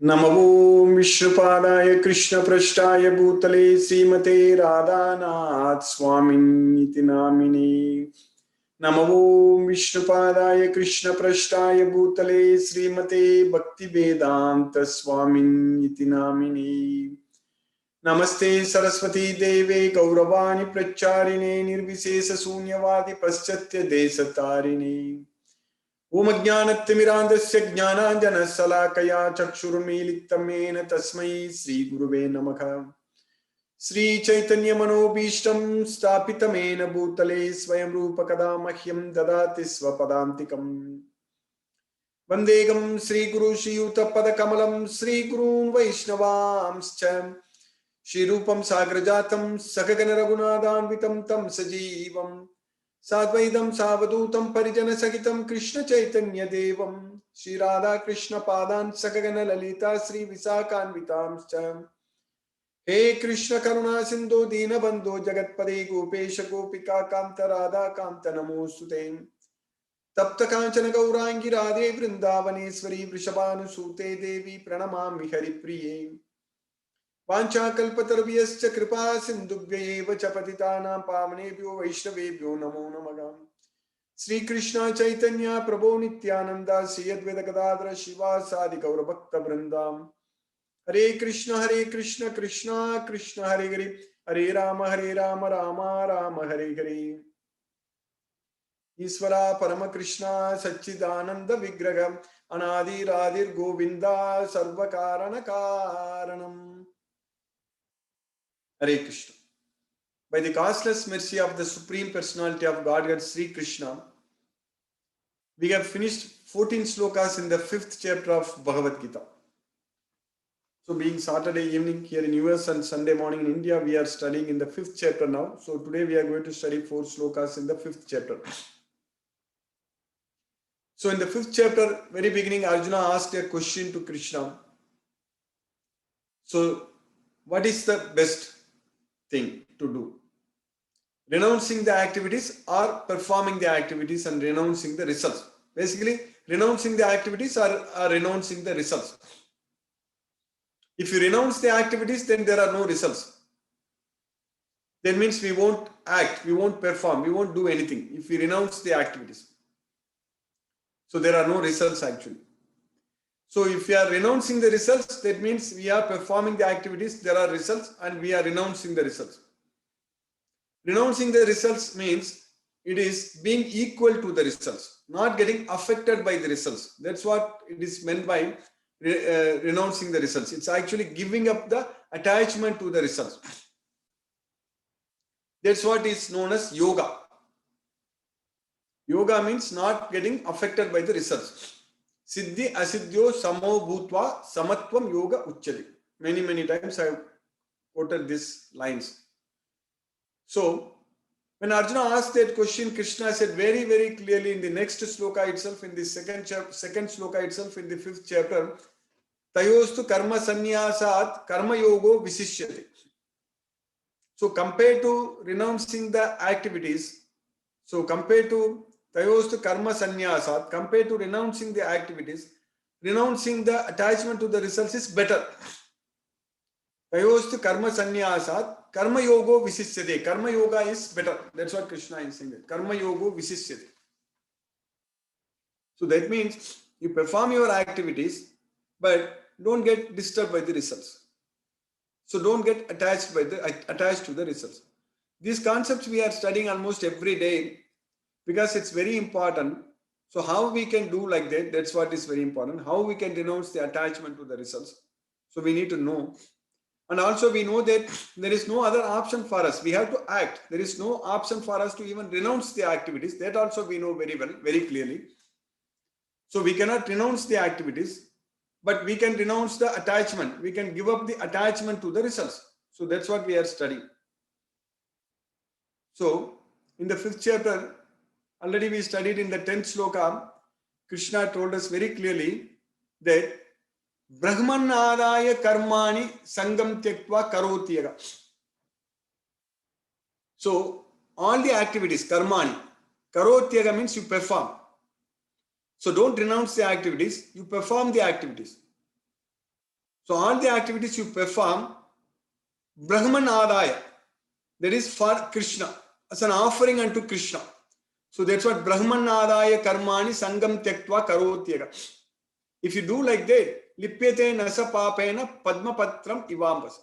नमो विष्णुपादाय कृष्णपृष्ठाय भूतले श्रीमते राधानाथ स्वामिनीति नामिने। नमो विष्णुपादाय कृष्णपृष्ठाय भूतले श्रीमते भक्तिवेदांत स्वामिनीति नामिने। नमस्ते सरस्वती देवे गौरवाणी प्रचारिणे निर्विशेष शून्यवादी पश्चात्य देशतारिणे। ओम अज्ञानतिमिरान्धस्य ज्ञानाञ्जनशलाकया चक्षुरुन्मीलितं येन तस्मै श्रीगुरुवे नमः। श्रीचैतन्यमनोभीष्टं स्थापितं येन भूतले स्वयं रूपकदा मह्यं ददाति स्वपदान्तिकम्। वन्देऽहं श्रीगुरु श्रीयुतपदकमलं श्रीगुरून् वैष्णवांश्च श्रीरूपं साग्रजातं सगगन रघुनाथान्वितं तं सजीवम् साद्वैतं सावधूतं परिजनसहितं कृष्ण चैतन्य देवं श्री राधा कृष्ण पादान् सगगन ललिता श्री विशाखान्वितांश्च। हे कृष्ण करुणा सिंधु दीनबंधो जगत्पते गोपेश गोपिका कांत राधा कांत नमोस्तुते। तप्त कांचन गौरांगी राधे वृंदावनेश्वरी वृषभानुसूते देवी प्रणमामि हरिप्रिये। वाञ्छाकल्पतरुभ्यश्च कृपा सिन्धुभ्यैव च पतितानां पावनेभ्यो वैष्णवेभ्यो नमो नमः। श्री कृष्ण चैतन्य प्रभो नित्यानंद श्री अद्वैत गदाधर शिवासादि गौरभक्त वृंदाम। हरे कृष्ण कृष्ण कृष्ण हरे हरे हरे राम राम राम हरे हरे। ईश्वरा परम कृष्ण सच्चिदानंद विग्रह अनादिरादिर गोविंदा सर्व कारण कारणम। हरे Krishna. By the causeless mercy of the Supreme Personality of Godhead, Sri Krishna, we have finished 14 slokas in the 5th chapter of Bhagavad Gita. So being Saturday evening here in US and Sunday morning in India, we are studying in the 5th chapter now. So today we are going to study 4 slokas in the 5th chapter. So in the 5th chapter, very beginning, Arjuna asked a question to Krishna. So what is the best thing to do? Renouncing the activities or performing the activities and renouncing the results? Basically, renouncing the activities or renouncing the results. If you renounce the activities, then there are no results. That means we won't act, we won't perform, we won't do anything if we renounce the activities. So there are no results actually. So if we are renouncing the results, that means we are performing the activities, there are results, and we are renouncing the results. Renouncing the results means it is being equal to the results, not getting affected by the results. That's what it is meant by renouncing the results. It's actually giving up the attachment to the results. That's what is known as yoga. Yoga means not getting affected by the results. Siddhi asiddhyo samo bhutva samatvam yoga uchyate. Many times I have quoted these lines. So when Arjuna asked that question, Krishna said very clearly in the next sloka itself, in the second sloka itself, in the 5th chapter, tayostu karma sannyasat karma yogo visishyate. So compared to renouncing the activities, so compared to tayostu karma sannyasat, compared to renouncing the activities, renouncing the attachment to the results is better. Tayostu karma sannyasat karma yogo visishyate. Karma yoga is better. That's what Krishna is saying. Karma yogo visishyate. So that means you perform your activities, but don't get disturbed by the results. So don't get attached to the results. These concepts we are studying almost every day because it's very important. So how we can do like that, that's what is very important. How we can renounce the attachment to the results. So we need to know. And also we know that there is no other option for us. We have to act. There is no option for us to even renounce the activities. That also we know very well, very clearly. So we cannot renounce the activities, but we can renounce the attachment. We can give up the attachment to the results. So that's what we are studying. So in the 5th chapter, already we studied in the 10th sloka, Krishna told us very clearly that Brahman adaya karmani sangam tyaktva karotyaga. So all the activities, karmani, karotyaga means you perform. So don't renounce the activities, you perform the activities. So all the activities you perform, Brahman Adaya, that is for Krishna, as an offering unto Krishna. So that's what Brahman Adaya Karmani Sangam Tyaktva Karotyega. If you do like that, Lipyate Nasa Papena Padma Patram Ivambasa.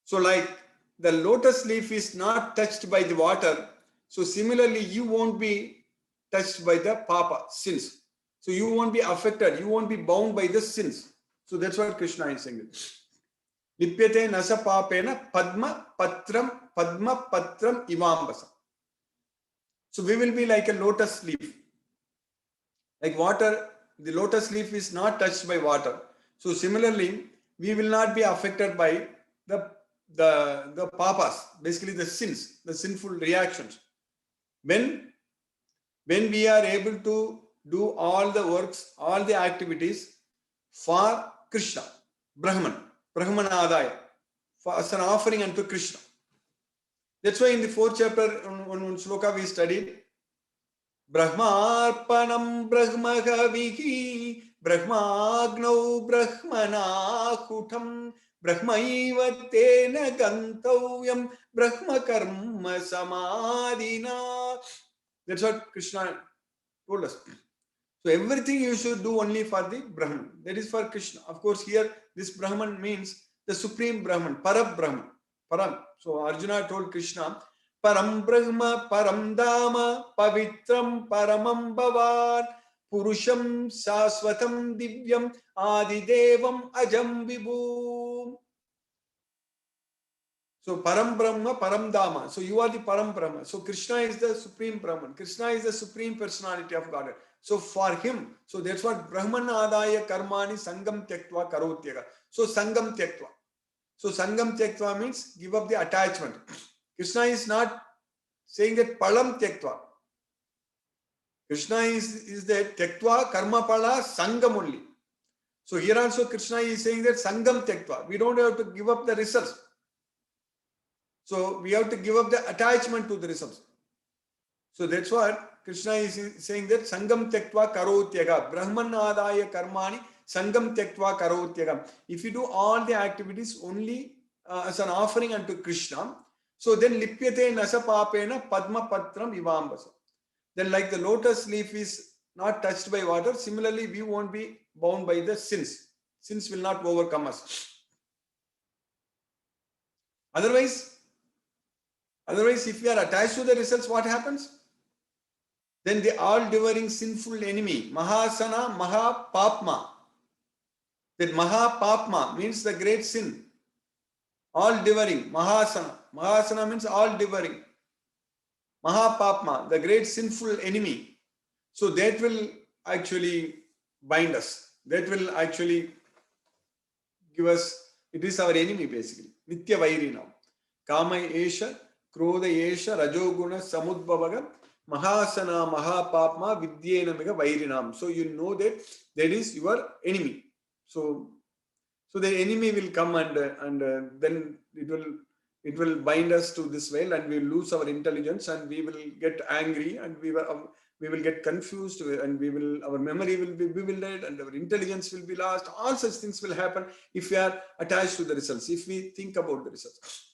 So like the lotus leaf is not touched by the water, so similarly you won't be touched by the papa, sins. So you won't be affected, you won't be bound by the sins. So that's what Krishna is saying. Lipyate nasa papena padma patram ivambasa. So we will be like a lotus leaf. Like water, the lotus leaf is not touched by water. So similarly, we will not be affected by the papas, basically the sins, the sinful reactions. When we are able to do all the works, all the activities for Krishna, Brahman Adaya, as an offering unto Krishna. That's why in the 4th chapter, on sloka we studied, Brahmarpanam Brahmagavihi Brahmagnau Brahmanakutam Brahmaiva tena gantavyam Brahma karma samadhina. That's what Krishna told us. So everything you should do only for the Brahman. That is for Krishna. Of course, here this Brahman means the supreme Brahman, Parab Brahman. Param. So Arjuna told Krishna, Param Brahma, Param Dama, Pavitram, Paramam Bhavan, Purusham, Saswatam, Divyam, Adidevam, Ajam Vibhu. So Param Brahma, Param Dama. So you are the Param Brahma. So Krishna is the supreme Brahman. Krishna is the supreme personality of God. So for him, so that's what Brahman Adaya Karmani Sangam Tyaktva Karotyega. So Sangam Tyaktva. So Sangam Tyaktva means give up the attachment. Krishna is not saying that Palam Tyaktva. Krishna is the Tyaktva Karma Pala Sangam only. So here also Krishna is saying that Sangam Tyaktva. We don't have to give up the results. So we have to give up the attachment to the results. So that's what Krishna is saying, that Sangam Tyaktva Karotyega. Brahman Adaya Karmani Sangam Tyaktva Karotyega. If you do all the activities only as an offering unto Krishna, so then Lipyate Nasa Papena Padma Patram Ivambasa. Then like the lotus leaf is not touched by water, similarly we won't be bound by the sins. Sins will not overcome us. Otherwise, if we are attached to the results, what happens? Then the all-devouring sinful enemy, Mahasana Mahapapma. That Mahapapma means the great sin. All-devouring, Mahasana. Mahasana means all-devouring. Mahapapma, the great sinful enemy. So that will actually bind us. That will actually give us, it is our enemy basically. Nitya Vairi now. Kama Esha, Krodha Esha, Rajoguna, Samudbhavaga, Mahasana Mahapapma Vidyena Mega Vairinam. So you know that is your enemy. So the enemy will come and then it will bind us to this veil, and we will lose our intelligence, and we will get angry, and we will get confused, and our memory will be bewildered, and our intelligence will be lost. All such things will happen if we are attached to the results, if we think about the results.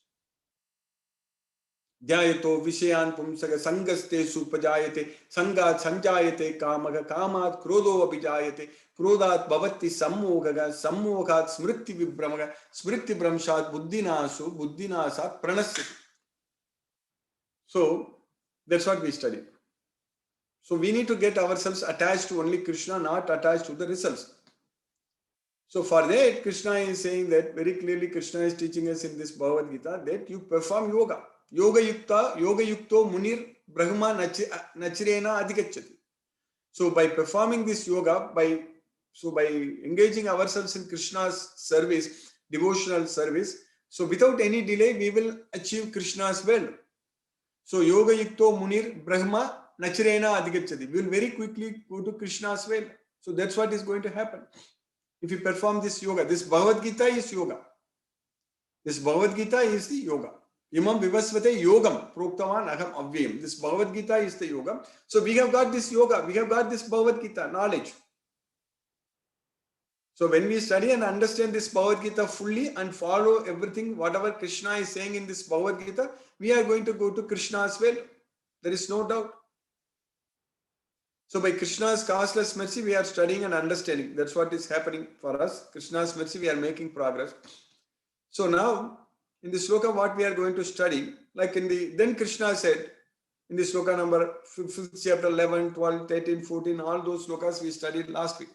Dhyayato Vishayan Pumsaga Sangaste Supajayate Sangat Sanjayate Kamaga Kamat Krodo Abhijayate Krodat Bhavati Sammogaga Sammogat Smriti Vibhramaga Smriti Brahmshat Buddhinasu Buddhinasat Pranasyati. So that's what we study. So we need to get ourselves attached to only Krishna, not attached to the results. So for that, Krishna is saying that very clearly. Krishna is teaching us in this Bhagavad Gita that you perform yoga. Yoga yukto munir brahma nachirena adhikachyati. So by performing this yoga, by engaging ourselves in Krishna's service, devotional service, so without any delay we will achieve Krishna's will. So yoga yukto munir brahma nachirena adhikachyati. We will very quickly go to Krishna's will. So that's what is going to happen if you perform this yoga. This Bhagavad Gita is yoga. This Bhagavad Gita is the yoga. Imam Vivasvate Yogam Proktavan Aham Avyam. This Bhagavad Gita is the yoga. So we have got this yoga, we have got this Bhagavad Gita knowledge. So when we study and understand this Bhagavad Gita fully and follow everything, whatever Krishna is saying in this Bhagavad Gita, we are going to go to Krishna's well. There is no doubt. So by Krishna's causeless mercy, we are studying and understanding. That's what is happening for us. Krishna's mercy, we are making progress. So now, in the sloka, what we are going to study, like then Krishna said, in the sloka number 5th chapter, 11, 12, 13, 14, all those slokas we studied last week.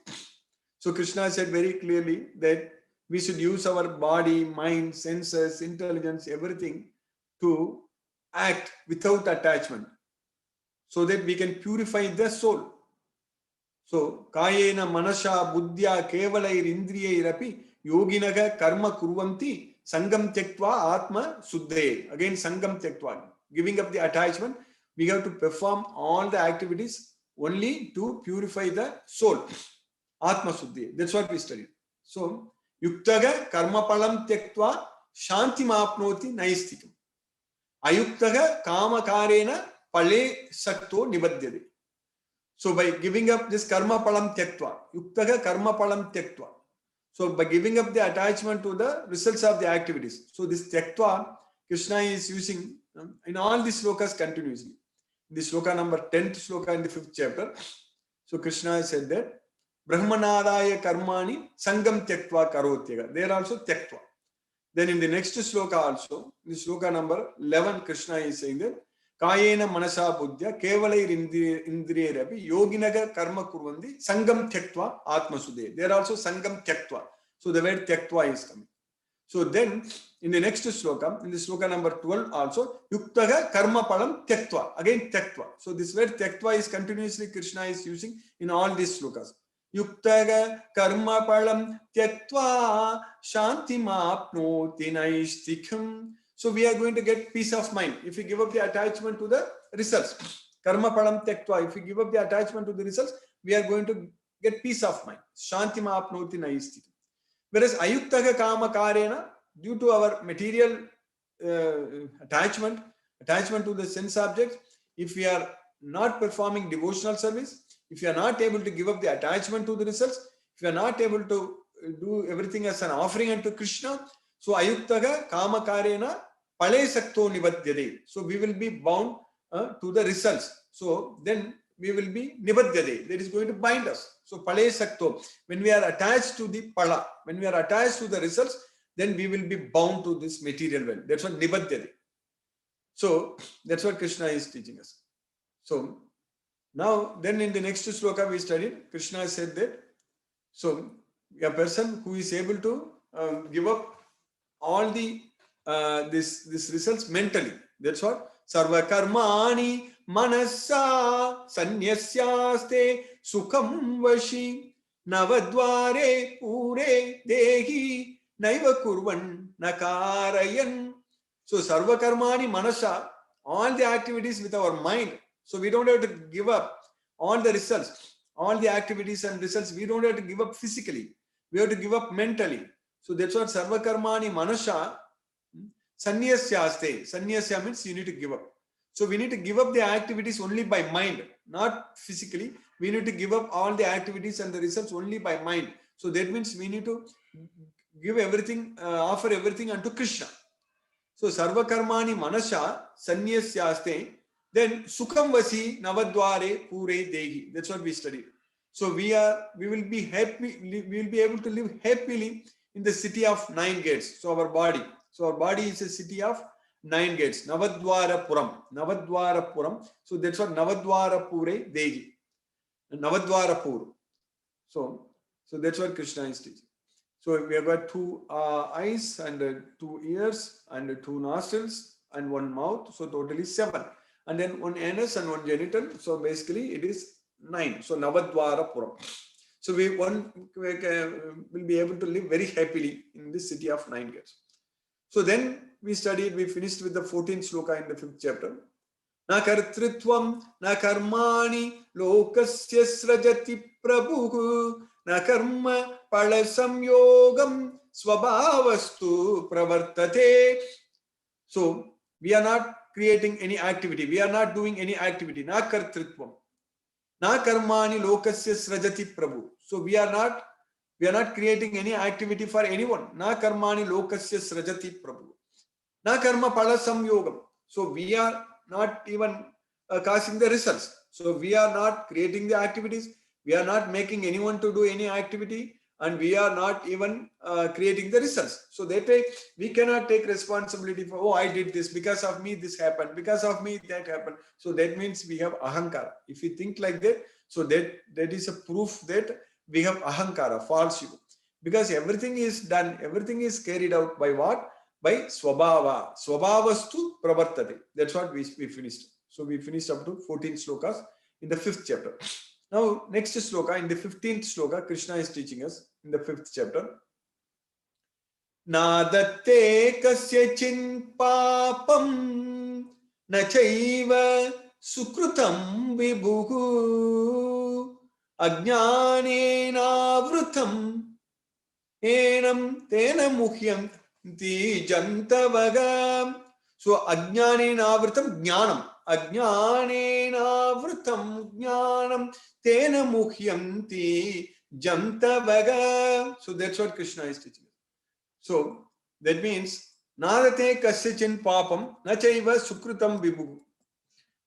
So Krishna said very clearly that we should use our body, mind, senses, intelligence, everything to act without attachment, so that we can purify the soul. So, kayena manasha buddhya kevalair indriyairapi yoginaga karma kurvanti sangam tyaktva atma suddhe. Again, sangam tyaktva, giving up the attachment. We have to perform all the activities only to purify the soul. Atma suddhe. That's what we studied. So, yuktaga karma palam tyaktva shanti mapnoti naistikam. Ayuktaga kama karena pale sakto nibadhyade. So by giving up this karma palam tyaktva, yuktaga karma palam tyaktva. So by giving up the attachment to the results of the activities. So this tyaktva, Krishna is using in all these slokas continuously. This sloka number 10th sloka in the 5th chapter. So Krishna has said that Brahmanadaya karmani sangam tyaktva karotyaga. There also tyaktva. Then in the next sloka also, in the sloka number 11, Krishna is saying that Kayena manasa buddhya kevalair indriyarapi yoginaga karma kurvandi sangam tyaktva atma suddhe. There also sangam tyaktva. So the word tyaktva is coming. So then in the next sloka, in the sloka number 12 also, yuktaga karma palam tyaktva. Again tyaktva. So this word tyaktva is continuously Krishna is using in all these slokas. Yuktaga karma palam tyaktva shanti mapnoti naistikam. So we are going to get peace of mind if we give up the attachment to the results. Karma palam tyaktva. If we give up the attachment to the results, we are going to get peace of mind. Shanti mapnoti naistikam. Whereas ayuktaga kama karena, due to our material attachment to the sense objects, if we are not performing devotional service, if you are not able to give up the attachment to the results, if you are not able to do everything as an offering unto Krishna, so ayuktaga kama karena pale sakto nibadhyade. So we will be bound to the results. So then we will be nibadhyade. That is going to bind us. So pale sakto. When we are attached to the pala, when we are attached to the results, then we will be bound to this material world. That's what nibadhyade. So that's what Krishna is teaching us. So now, then in the next sloka we studied, Krishna said that, so a person who is able to give up all the this results mentally. That's what sarva karmani manasa sanyasyaste sukham vashi navadvare pure dehi naiva kurvan nakarayan. So sarva karmani manasa, all the activities with our mind. So we don't have to give up all the results, all the activities and results. We don't have to give up physically. We have to give up mentally. So that's what sarva karmani manasha sanyasyaste. Sanyasya means you need to give up. So we need to give up the activities only by mind, not physically. We need to give up all the activities and the results only by mind. So that means we need to give everything, offer everything unto Krishna. So sarva karmani manasha sanyasyaste. Then sukham vasi navadvare pure dehi. That's what we studied. So we will be happy. We will be able to live happily in the city of 9 gates. So our body. So our body is a city of 9 gates. Navadvara puram. Navadvara puram. So that's what Navadvara pure dehi. Navadvara pur. So that's what Krishna is teaching. So we have got 2 eyes and 2 ears and 2 nostrils and 1 mouth. So totally 7. And then 1 anus and 1 genital. So basically it is 9. So Navadvara Puram. So we will be able to live very happily in this city of 9 gates. So then we finished with the 14th sloka in the 5th chapter. Na kartritvam na karmani lokasya srajati prabhu na karma pala samyogam swabhavastu pravartate. So we are not creating any activity. We are not doing any activity. Na kartritvam. Na karmani lokasya srajati prabhu. So we are We are not creating any activity for anyone. Na karmani lokasya srajati prabhu. Na karma pala samyogam. So we are not even causing the results. So we are not creating the activities. We are not making anyone to do any activity, and we are not even creating the results. So that way we cannot take responsibility for, oh, I did this, because of me this happened, because of me that happened. So that means we have ahankara. If you think like that, so that is a proof that we have ahankara, false ego. Because everything is done, everything is carried out by what? By swabhava. Swabhavastu pravartate. That's what we finished. So we finished up to 14 slokas in the 5th chapter. Now, next sloka, in the 15th sloka, Krishna is teaching us in the 5th chapter. Nadatte kasyachin papam nachaiva sukrutam vibhuhu ajnanena vrutam enam tena muhyam ti jantavaga. So ajnanena vrutam jnanam. Ajnanena vrutam jnanam tena muhyanti jantavaga. So that's what Krishna is teaching. So that means nadate kasyachin papam nachaiva sukrutam vibhu.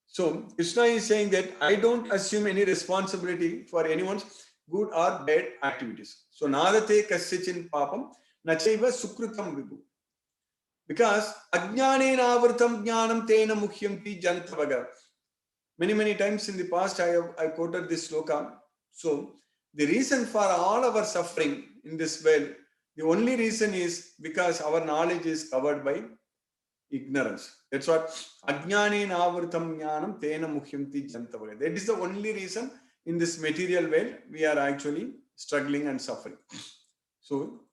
So Krishna is saying that I don't assume any responsibility for anyone's good or bad activities. So nadate kasyachin papam nachaiva sukrutam vibhu. Because ajnanena avritam jnanam tena muhyamti jantavaga. Many times in the past I quoted this sloka. So the reason for all our suffering in this world, the only reason is because our knowledge is covered by ignorance. That's what ajnanena avritam jnanam tena muhyamti jantavaga. That is the only reason in this material world we are actually struggling and suffering. So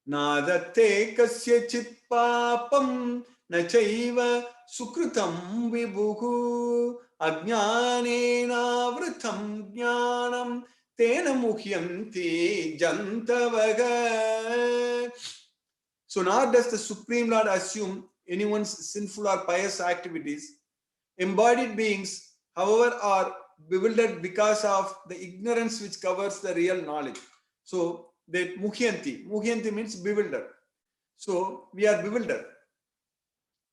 nadate kasyachit papam nachaiva sukrutam vibhuhu ajnanena vritam jnanam tena muhyanti jantavaga. So nor does the Supreme Lord assume anyone's sinful or pious activities. Embodied beings, however, are bewildered because of the ignorance which covers the real knowledge. So that muhyanti means bewildered. So we are bewildered.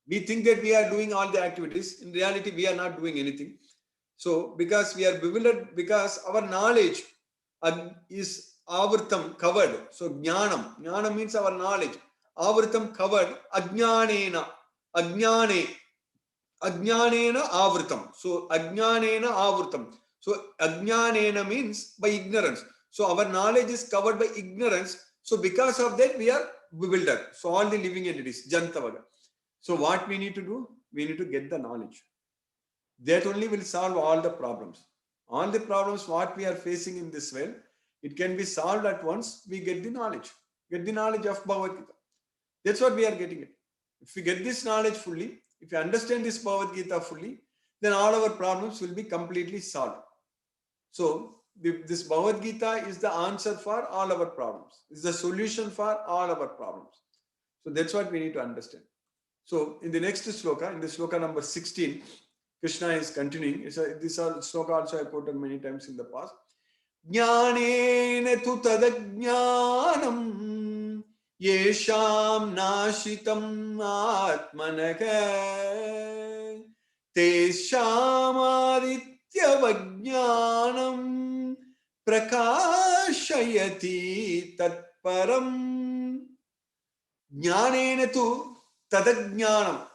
We think that we are doing all the activities. In reality, we are not doing anything. So because we are bewildered, because our knowledge is avartam, covered. So jnanam means our knowledge. Avartam, covered. Ajnanena avritam. So ajnanena avritam. So ajnanena means by ignorance. So our knowledge is covered by ignorance. So because of that, we are bewildered. So all the living entities, jantavaga. So what we need to do? We need to get the knowledge. That only will solve all the problems. All the problems what we are facing in this world, it can be solved at once. We get the knowledge. Get the knowledge of Bhagavad Gita. That's what we are getting it. If we get this knowledge fully, if you understand this Bhagavad Gita fully, then all our problems will be completely solved. So this Bhagavad Gita is the answer for all our problems. It's the solution for all our problems. So that's what we need to understand. So in the next sloka, in the sloka number 16, Krishna is continuing. This sloka also I quoted many times in the past. Jnanena tu tadajnanam yesham nashitam atmanaka tesham aditya vajnanam prakashayati tatparam. Jnanena tu tadajnanam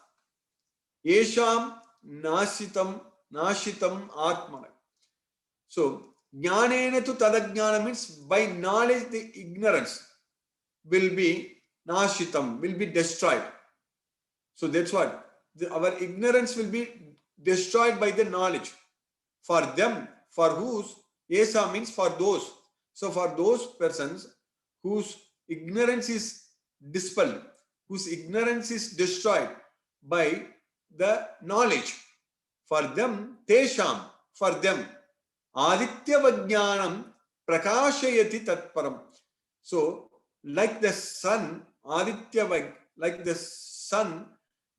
yesham nashitam atmana. So jnanena tu tadajnanam means by knowledge the ignorance will be nashitam, will be destroyed. So that's what our ignorance will be destroyed by the knowledge. For them, for whose, yesa means for those. So for those persons whose ignorance is dispelled, whose ignorance is destroyed by the knowledge, for them, tesham, for them, aditya vajnanam prakashayati tatparam. So like the sun, aditya vag, like the sun,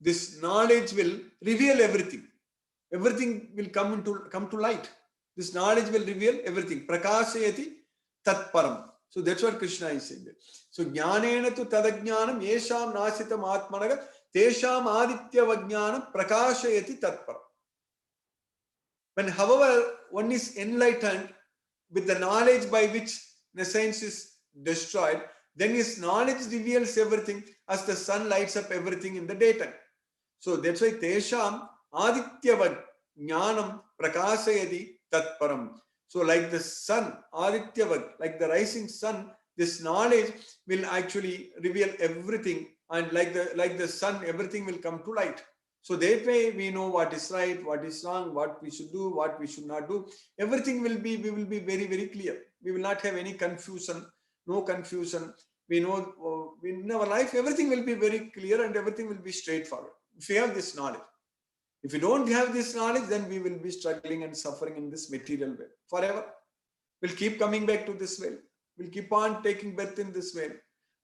this knowledge will reveal everything. Everything will come to light. This knowledge will reveal everything. Prakashayati tatparam. So that's what Krishna is saying there. So jnanena tu tadajnanam yesham nasitam atmanaga tesham aditya vajnanam prakashayati tatparam. When, however, one is enlightened with the knowledge by which the science is destroyed, then his knowledge reveals everything as the sun lights up everything in the daytime. So that's why Tesham Adityavad Jnanam Prakasayati Tatparam. So like the sun, Adityavad, like the rising sun, this knowledge will actually reveal everything, and like the sun, everything will come to light. So that way we know what is right, what is wrong, what we should do, what we should not do. Everything we will be very, very clear. We will not have any confusion, no confusion. We know in our life, everything will be very clear and everything will be straightforward. If we have this knowledge. If we don't have this knowledge, then we will be struggling and suffering in this material way forever. We'll keep coming back to this well. We'll keep on taking birth in this well.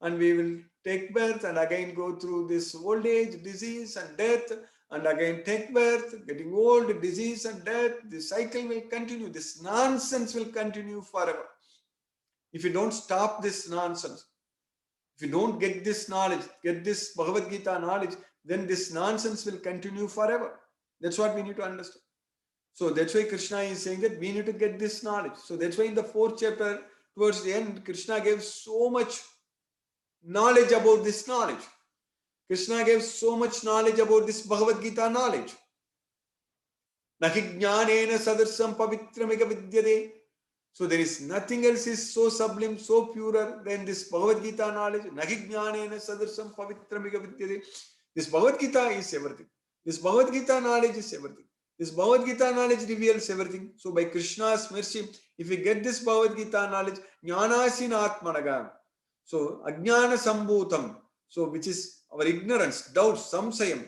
And we will take birth and again go through this old age, disease and death, and again take birth, getting old, disease and death. This cycle will continue. This nonsense will continue forever. If you don't stop this nonsense, if you don't get this knowledge, get this Bhagavad Gita knowledge, then this nonsense will continue forever. That's what we need to understand. So that's why Krishna is saying that we need to get this knowledge. So that's why in the 4th chapter, towards the end, Krishna gave so much knowledge about this knowledge. Krishna gave so much knowledge about this Bhagavad Gita knowledge. Nahi jnanena sadarsam pavitramika vidyate. So there is nothing else is so sublime, so purer than this Bhagavad Gita knowledge. Nahi jnanena sadarsam pavitramika vidyate. This Bhagavad Gita is everything. This Bhagavad Gita knowledge is everything. This Bhagavad Gita knowledge reveals everything. So by Krishna's mercy, if we get this Bhagavad Gita knowledge, jnanasin atmanaga. So ajnana sambhutam. So which is our ignorance, doubts, samsayam.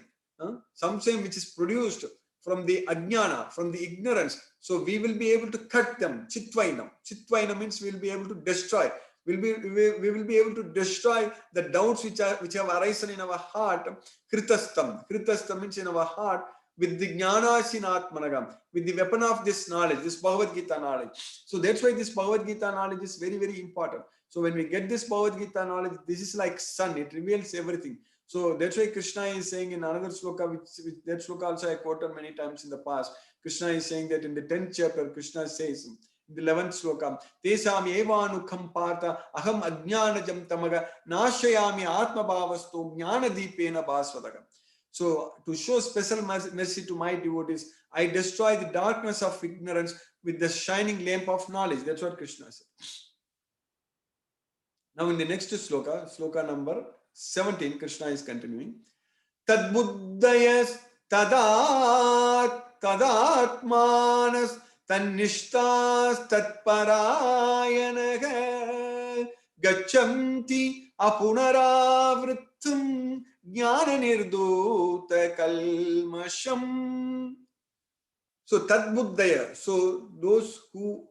Samsayam which is produced from the ajnana, from the ignorance. So we will be able to cut them. Chitvainam. Chitvainam means we will be able to destroy. We will be able to destroy the doubts which have arisen in our heart. Kritastam. Kritastam means in our heart with the jnanasinatmanagam, with the weapon of this knowledge, this Bhagavad Gita knowledge. So that's why this Bhagavad Gita knowledge is very, very important. So when we get this Bhagavad Gita knowledge, this is like sun. It reveals everything. So that's why Krishna is saying in another sloka, which that sloka also I quoted many times in the past. Krishna is saying that in the 10th chapter, Krishna says, in the 11th sloka, Tesam evanukham partha aham ajnanajam tamaga nashayami atma bhavasto jnana deepena bhasvadaga. So to show special mercy to my devotees, I destroy the darkness of ignorance with the shining lamp of knowledge. That's what Krishna said. Now in the next sloka, sloka number 17, Krishna is continuing. Tad buddhayas tadatmanas tannishtas tatparayanaga gacchanti apunaravrittam jnana nirduta kalmasham. So tad buddhaya, so those who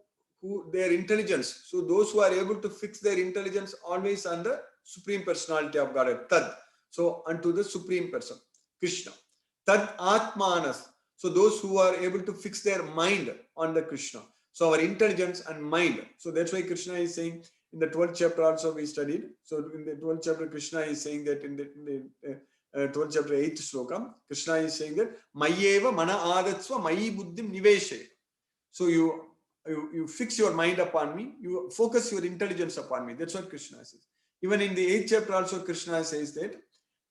their intelligence, so those who are able to fix their intelligence always on the Supreme Personality of Godhead, Tad. So unto the Supreme Person, Krishna. Tad Atmanas. So those who are able to fix their mind on the Krishna. So our intelligence and mind. So that's why Krishna is saying in the 12th chapter also we studied. So in the 12th chapter, Krishna is saying that in the 12th chapter 8th sloka, Krishna is saying that Mayeva mana adatsva mayi buddhim niveshe. So you fix your mind upon me, you focus your intelligence upon me. That's what Krishna says. Even in the 8th chapter also Krishna says that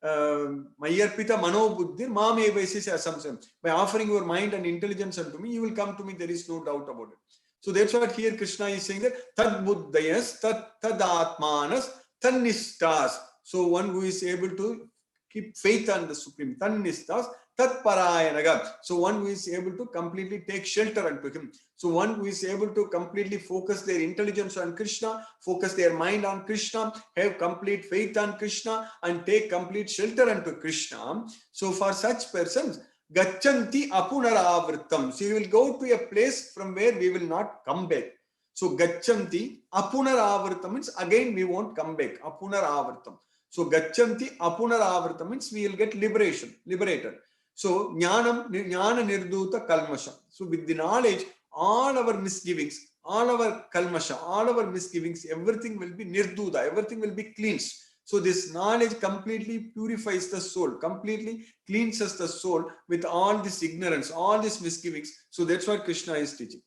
Mayarpita mano buddhir mameva esisya asamsam. By offering your mind and intelligence unto me, you will come to me. There is no doubt about it. So that's what here Krishna is saying that tad buddhayas, tad atmanas, tannistas. So one who is able to keep faith on the Supreme, tannistas, tat parayanaga. So one who is able to completely take shelter unto him. So one who is able to completely focus their intelligence on Krishna, focus their mind on Krishna, have complete faith on Krishna, and take complete shelter unto Krishna. So for such persons, gacchanti apunaravritam. So you will go to a place from where we will not come back. So gacchanti apunaravritam means again we won't come back. Apunaravritam. So gacchanti apunaravritam means we will get liberated. So jnana nirduta kalmasham. So with the knowledge, all our misgivings, all our kalmasha, all our misgivings, everything will be nirduda, everything will be cleansed. So this knowledge completely purifies the soul, completely cleanses the soul with all this ignorance, all these misgivings. So that's what Krishna is teaching.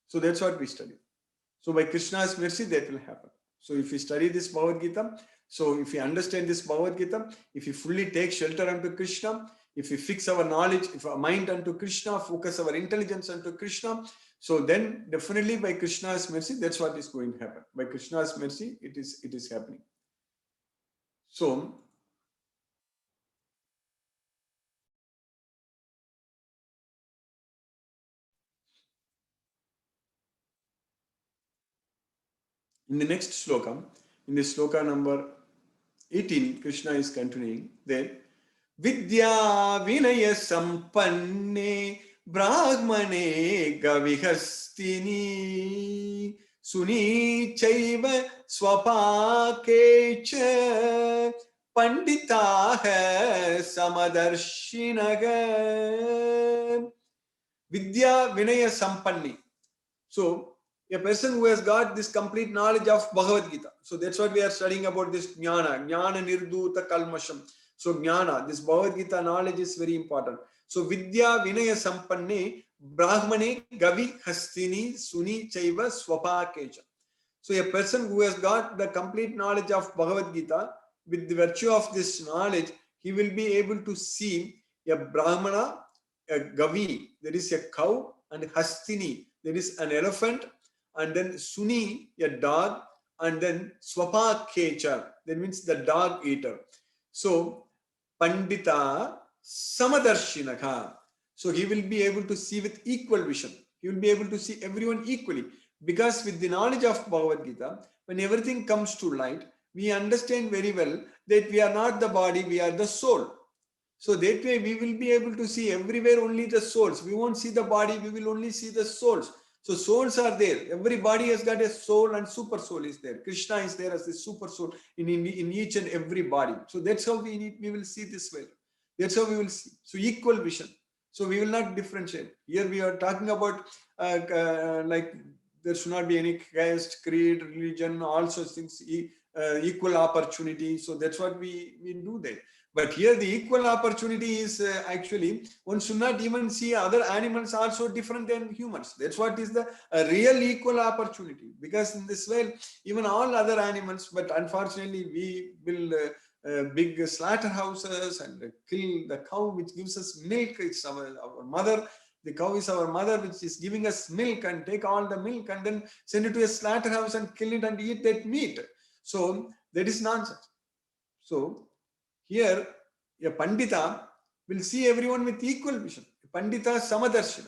So that's what we study. So by Krishna's mercy, that will happen. So if we study this Bhagavad Gita, so if we understand this Bhagavad Gita, if we fully take shelter unto Krishna, if we fix our knowledge, if our mind unto Krishna, focus our intelligence unto Krishna, so then definitely by Krishna's mercy, that's what is going to happen. By Krishna's mercy, it is happening. So in the next sloka, in the sloka number 18, Krishna is continuing that Vidya Vinaya Sampanne Brahmane Gavihastini Suni Chaiva Swapake Cha Panditaha Samadarshinaga Vidya Vinaya Sampanni. So a person who has got this complete knowledge of Bhagavad Gita. So that's what we are studying about this jnana, jnana nirduta kalmasham. So jnana, this Bhagavad Gita knowledge is very important. So vidya vinaya sampanne brahmane gavi hastini suni chaiva swapakecha. So a person who has got the complete knowledge of Bhagavad Gita, with the virtue of this knowledge, he will be able to see a brahmana, a gavi, there is a cow, and hastini, there is an elephant, and then suni, a dog, and then swapa kecha, that means the dog eater. So pandita samadarshinaha. So he will be able to see with equal vision. He will be able to see everyone equally. Because with the knowledge of Bhagavad Gita, when everything comes to light, we understand very well that we are not the body, we are the soul. So that way we will be able to see everywhere only the souls. We won't see the body, we will only see the souls. So souls are there. Every body has got a soul, and super soul is there. Krishna is there as the super soul in each and every body. So that's how we will see this way. That's how we will see. So equal vision. So we will not differentiate. Here we are talking about like there should not be any caste, creed, religion, all such things, equal opportunity. So that's what we do there. But here the equal opportunity is actually, one should not even see other animals also different than humans. That's what is the real equal opportunity. Because in this way, even all other animals, but unfortunately we build big slaughterhouses and kill the cow which gives us milk. It's our mother. The cow is our mother, which is giving us milk, and take all the milk and then send it to a slaughterhouse and kill it and eat that meat. So that is nonsense. So here a pandita will see everyone with equal vision. Pandita samadarshana.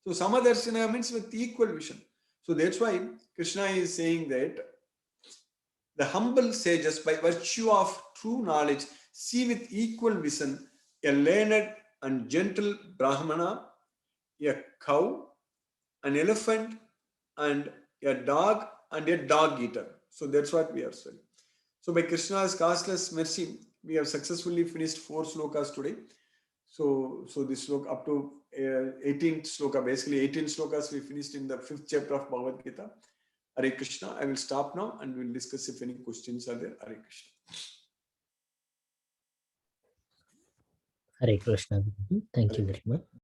So samadarshana means with equal vision. So that's why Krishna is saying that the humble sages, by virtue of true knowledge, see with equal vision a learned and gentle brahmana, a cow, an elephant, and a dog, and a dog eater. So that's what we are studying. So by Krishna's costless mercy, we have successfully finished 4 slokas today. So this sloka up to 18th sloka, basically 18 slokas we finished in the 5th chapter of Bhagavad Gita. Hare Krishna. I will stop now and we will discuss if any questions are there. Hare Krishna. Hare Krishna. Thank you very much.